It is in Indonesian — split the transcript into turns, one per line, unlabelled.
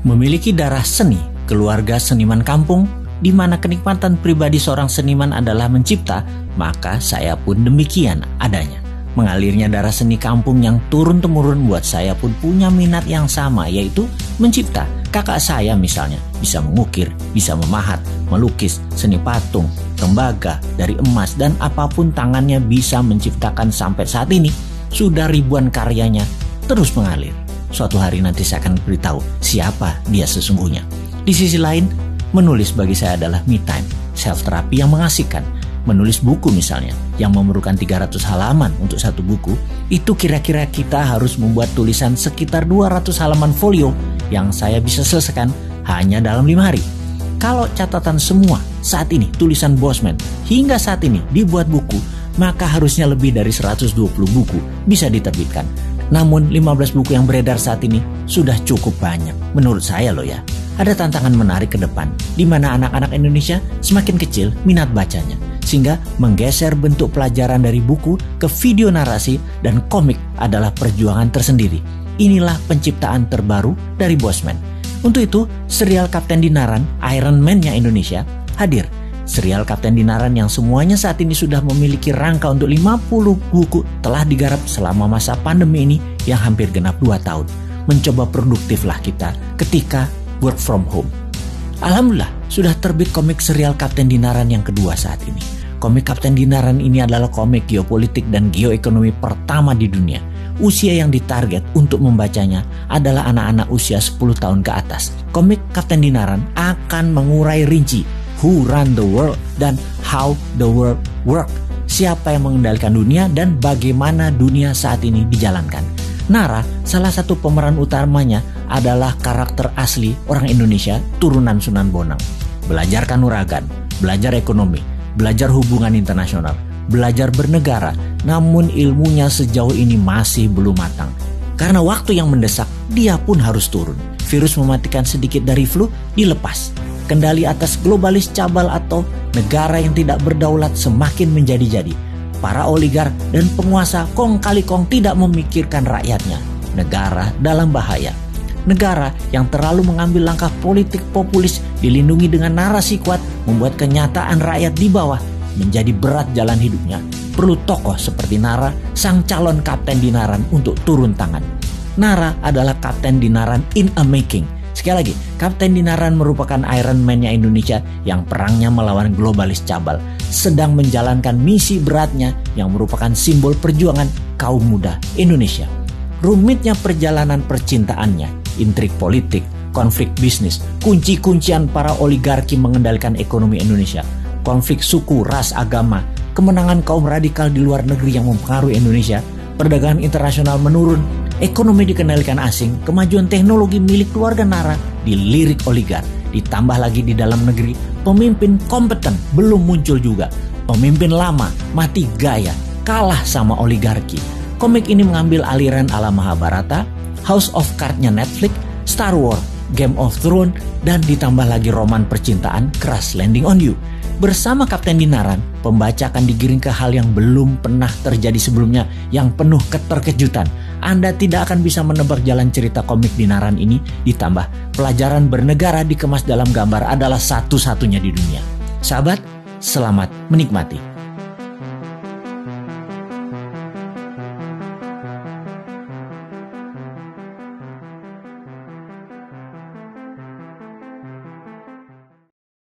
Memiliki darah seni, keluarga seniman kampung, di mana kenikmatan pribadi seorang seniman adalah mencipta, maka saya pun demikian adanya. Mengalirnya darah seni kampung yang turun-temurun buat saya pun punya minat yang sama, yaitu mencipta. Kakak saya misalnya bisa mengukir, bisa memahat, melukis, seni patung, tembaga, dari emas, dan apapun tangannya bisa menciptakan. Sampai saat ini sudah ribuan karyanya terus mengalir. Suatu hari nanti saya akan beritahu siapa dia sesungguhnya. Di sisi lain, menulis bagi saya adalah me time, self terapi yang mengasihkan. Menulis buku misalnya, yang memerlukan 300 halaman untuk satu buku, itu kira-kira kita harus membuat tulisan sekitar 200 halaman folio yang saya bisa selesaikan hanya dalam 5 hari. Kalau catatan semua saat ini tulisan Bosman hingga saat ini dibuat buku, maka harusnya lebih dari 120 buku bisa diterbitkan. Namun 15 buku yang beredar saat ini sudah cukup banyak menurut saya loh ya. Ada tantangan menarik ke depan di mana anak-anak Indonesia semakin kecil minat bacanya, sehingga menggeser bentuk pelajaran dari buku ke video narasi dan komik adalah perjuangan tersendiri. Inilah penciptaan terbaru dari Bosman. Untuk itu, serial Kapten Dinaran, Iron Man-nya Indonesia hadir. Serial Kapten Dinaran yang semuanya saat ini sudah memiliki rangka untuk 50 buku telah digarap selama masa pandemi ini yang hampir genap 2 tahun. Mencoba produktiflah kita ketika work from home. Alhamdulillah sudah terbit komik serial Kapten Dinaran yang kedua saat ini. Komik Kapten Dinaran ini adalah komik geopolitik dan geoekonomi pertama di dunia. Usia yang ditarget untuk membacanya adalah anak-anak usia 10 tahun ke atas. Komik Kapten Dinaran akan mengurai rinci who run the world dan how the world work. Siapa yang mengendalikan dunia dan bagaimana dunia saat ini dijalankan. Nara, salah satu pemeran utamanya adalah karakter asli orang Indonesia turunan Sunan Bonang. Belajar kanuragan, belajar ekonomi, belajar hubungan internasional, belajar bernegara, namun ilmunya sejauh ini masih belum matang. Karena waktu yang mendesak, dia pun harus turun. Virus mematikan sedikit dari flu dilepas. Kendali atas globalis cabal atau negara yang tidak berdaulat semakin menjadi-jadi. Para oligark dan penguasa kong kali kong tidak memikirkan rakyatnya. Negara dalam bahaya. Negara yang terlalu mengambil langkah politik populis dilindungi dengan narasi kuat membuat kenyataan rakyat di bawah menjadi berat jalan hidupnya. Perlu tokoh seperti Nara, sang calon Kapten Dinaran untuk turun tangan. Nara adalah Kapten Dinaran in a making. Sekali lagi, Kapten Dinaran merupakan Iron Man-nya Indonesia yang perangnya melawan globalis cabal, sedang menjalankan misi beratnya yang merupakan simbol perjuangan kaum muda Indonesia. Rumitnya perjalanan percintaannya, intrik politik, konflik bisnis, kunci-kuncian para oligarki mengendalikan ekonomi Indonesia, konflik suku, ras, agama, kemenangan kaum radikal di luar negeri yang mempengaruhi Indonesia, perdagangan internasional menurun, ekonomi dikendalikan asing, kemajuan teknologi milik keluarga Nara dilirik oligark, ditambah lagi di dalam negeri, pemimpin kompeten belum muncul juga, pemimpin lama mati gaya, kalah sama oligarki. Komik ini mengambil aliran ala Mahabharata, House of Cards-nya Netflix, Star Wars, Game of Thrones, dan ditambah lagi roman percintaan Crash Landing on You. Bersama Kapten Dinaran, pembaca akan digiring ke hal yang belum pernah terjadi sebelumnya yang penuh keterkejutan. Anda tidak akan bisa menebak jalan cerita komik Dinaran ini, ditambah pelajaran bernegara dikemas dalam gambar adalah satu-satunya di dunia. Sahabat, selamat menikmati.